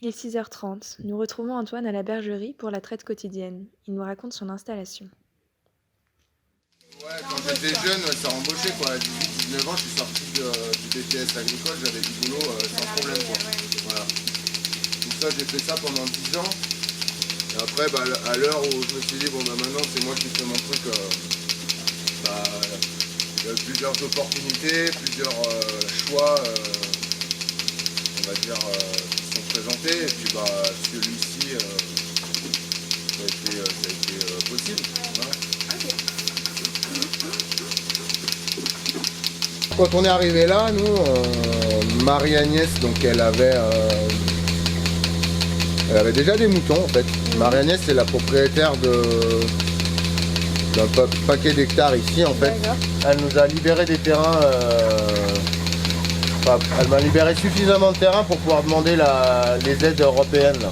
Il est 6h30. Nous retrouvons Antoine à la bergerie pour la traite quotidienne. Il nous raconte son installation. Ouais, quand j'étais jeune, ça embauchait quoi. À 18-19 ans, je suis sorti du BTS agricole, j'avais du boulot sans problème quoi. Voilà. Donc ça, j'ai fait ça pendant 10 ans. Et après, à l'heure où je me suis dit, bon bah maintenant c'est moi qui fais mon truc, bah, il y a plusieurs opportunités, plusieurs choix, on va dire, qui sont présentés. Et puis bah celui-ci, ça a été possible. Voilà. Quand on est arrivé là, nous, Marie-Agnès, donc elle avait déjà des moutons en fait. Marie-Agnès c'est la propriétaire d'un paquet d'hectares ici en fait. Elle nous a libéré des terrains, elle m'a libéré suffisamment de terrain pour pouvoir demander les aides européennes, là.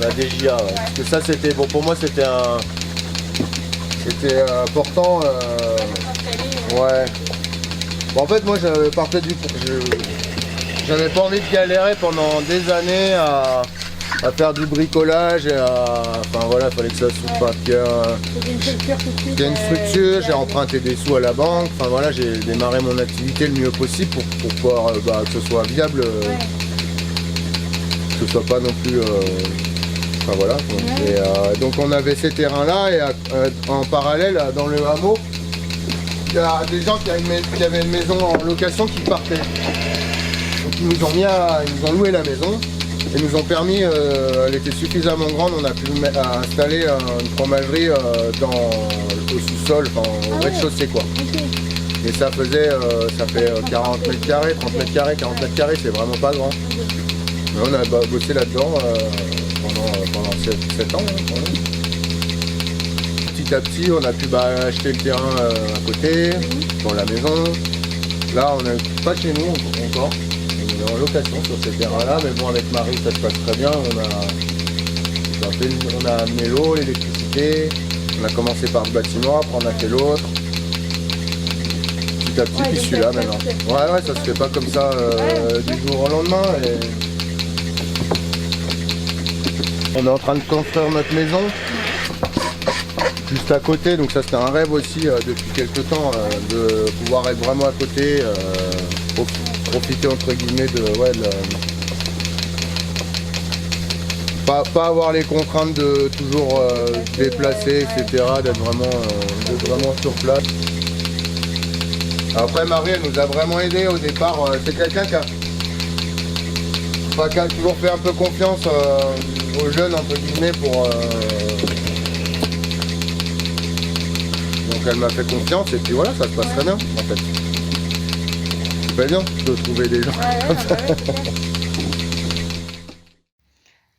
La DJA. Ouais. Parce que ça c'était, bon pour moi c'était important. Ouais. Bon, en fait moi j'avais j'avais pas envie de galérer pendant des années à faire du bricolage et enfin voilà, il fallait que ça soit qu'il y ait une structure, j'ai emprunté des sous à la banque, enfin voilà, j'ai démarré mon activité le mieux possible pour pouvoir que ce soit viable, que ce soit pas non plus enfin voilà. Et donc on avait ces terrains là et en parallèle dans le hameau il y a des gens qui avaient une maison en location qui partaient. Donc ils nous ont loué la maison. Et nous ont permis, elle était suffisamment grande, on a pu installer une fromagerie au sous-sol, enfin, au rez-de-chaussée quoi. Okay. Et ça fait 40 mètres carrés, 30 mètres carrés, 40 mètres carrés, c'est vraiment pas grand. Mais on a bossé là-dedans pendant 7 ans. Hein, petit à petit, on a pu acheter le terrain à côté, dans la maison. Là, on n'est pas chez nous encore. On est en location sur ces terrains-là, mais bon, avec Marie, ça se passe très bien. On a amené l'eau, l'électricité. On a commencé par le bâtiment, après on a fait l'autre. Petit à petit, puis celui-là maintenant. Ouais, ça se fait pas comme ça du jour au lendemain. Et... On est en train de construire notre maison. Juste à côté, donc ça c'était un rêve aussi depuis quelques temps de pouvoir être vraiment à côté, profiter entre guillemets pas avoir les contraintes de toujours se déplacer, etc., d'être vraiment sur place. Après Marie elle nous a vraiment aidé au départ, c'est quelqu'un qui a toujours fait un peu confiance aux jeunes entre guillemets pour donc elle m'a fait confiance et puis voilà, ça se passe très bien en fait. C'est pas bien de trouver des gens comme ça.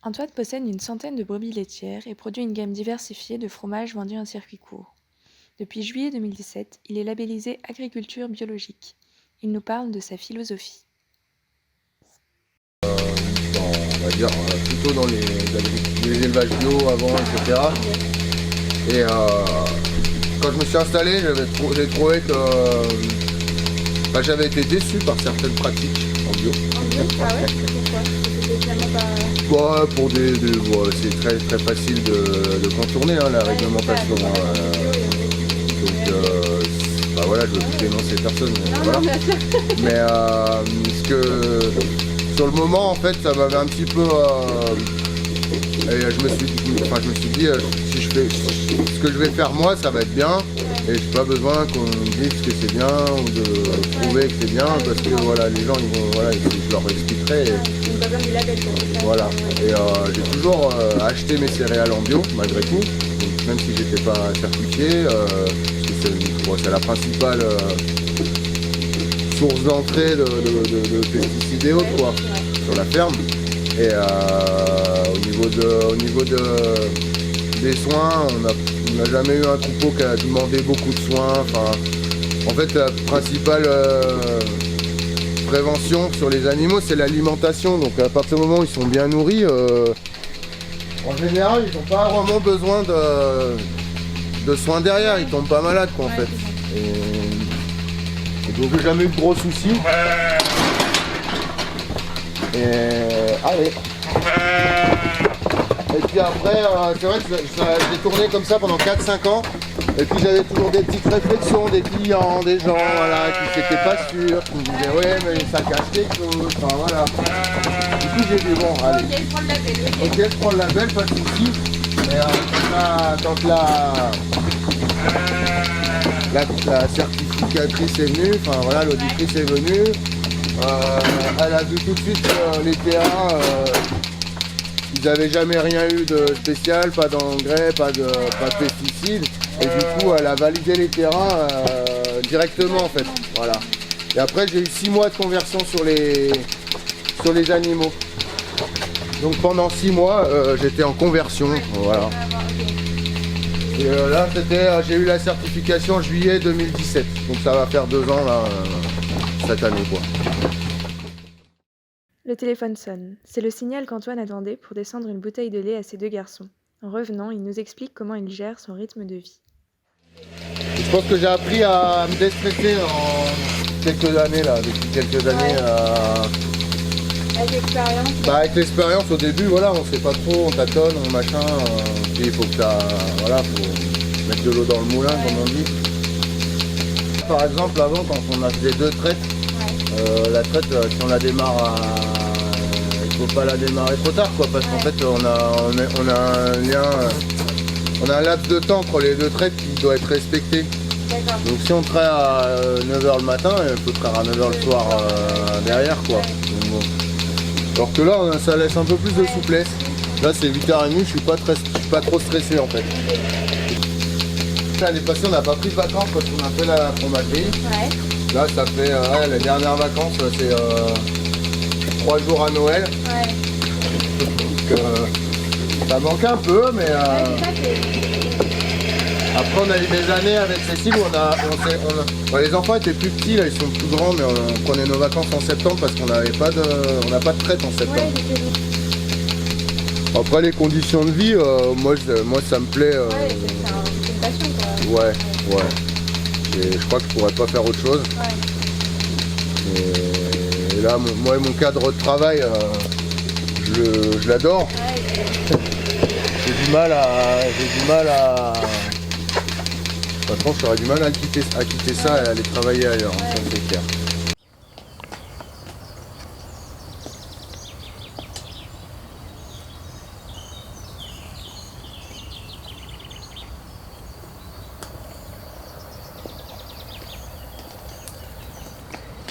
Antoine possède une centaine de brebis laitières et produit une gamme diversifiée de fromages vendus en circuit court. Depuis juillet 2017, il est labellisé agriculture biologique. Il nous parle de sa philosophie. On va dire plutôt dans les élevages bio avant, etc. Et quand je me suis installé, j'ai trouvé que j'avais été déçu par certaines pratiques en bio. Ah ouais, pourquoi? C'est très très facile de contourner la réglementation. Voilà, je veux dénoncer personne. Voilà. Mais sur le moment en fait ça m'avait un petit peu et je me suis dit si je fais ce que je vais faire moi ça va être bien et j'ai pas besoin qu'on me dise que c'est bien ou de prouver que c'est bien parce que voilà les gens je leur expliquerai voilà et j'ai toujours acheté mes céréales en bio malgré tout donc, même si j'étais pas certifié parce que c'est la principale source d'entrée de pesticides et autres quoi, sur la ferme. Et au niveau des soins, on n'a jamais eu un troupeau qui a demandé beaucoup de soins. Enfin, en fait, la principale prévention sur les animaux, c'est l'alimentation. Donc à partir du moment où ils sont bien nourris, en général, ils n'ont pas vraiment besoin de soins derrière. Ils tombent pas malades quoi en fait. Donc j'ai jamais eu de gros soucis. Et allez. Et puis après, c'est vrai que j'ai tourné comme ça pendant 4-5 ans. Et puis j'avais toujours des petites réflexions des clients, des gens voilà, qui n'étaient pas sûrs, qui me disaient ouais mais ça cache quelque chose, enfin voilà. Du coup j'ai dit bon allez. Ok, je prends le label. Ok, je prends le label, pas de soucis. Et quand la certificatrice est venue, enfin voilà, l'auditrice est venue, elle a vu tout de suite les terrains, ils n'avaient jamais rien eu de spécial, pas d'engrais, pas de pesticides. Et du coup, elle a validé les terrains directement en fait. Voilà. Et après, j'ai eu 6 mois de conversion sur les animaux. Donc pendant 6 mois, j'étais en conversion. Voilà. Et là, j'ai eu la certification en juillet 2017. Donc ça va faire 2 ans là, cette année quoi. Le téléphone sonne. C'est le signal qu'Antoine attendait pour descendre une bouteille de lait à ses 2 garçons. En revenant, il nous explique comment il gère son rythme de vie. Je pense que j'ai appris à me déstresser en quelques années là, depuis quelques années. Avec l'expérience. Avec l'expérience au début, voilà, on sait pas trop, on tâtonne, on machin. Puis il faut que voilà, faut mettre de l'eau dans le moulin comme on dit. Par exemple, avant quand on a fait 2 traites, la traite, si on la démarre il faut pas la démarrer trop tard quoi, parce qu'en fait on a un lien. On a un laps de temps entre les 2 traites qui doit être respecté. Donc si on traite à 9h le matin, il faut traire à 9h le soir derrière quoi. Donc, bon. Alors que là ça laisse un peu plus de souplesse. Là c'est 8h30, je suis pas trop stressé en fait. L'année passée on n'a pas pris de vacances parce qu'on a fait la fromagerie. Là ça fait les dernières vacances c'est 3 jours à Noël. Donc, ça manque un peu, mais après on a eu des années avec Cécile où les enfants étaient plus petits, là ils sont plus grands, mais on prenait nos vacances en septembre parce qu'on n'a pas de traite en septembre. Après les conditions de vie, moi ça me plaît. C'est une passion quoi. Ouais. Et je crois que je pourrais pas faire autre chose. Et là, moi mon cadre de travail, je l'adore. J'ai du mal à. Par contre, j'aurais du mal à quitter ça et aller travailler ailleurs, ça c'est clair.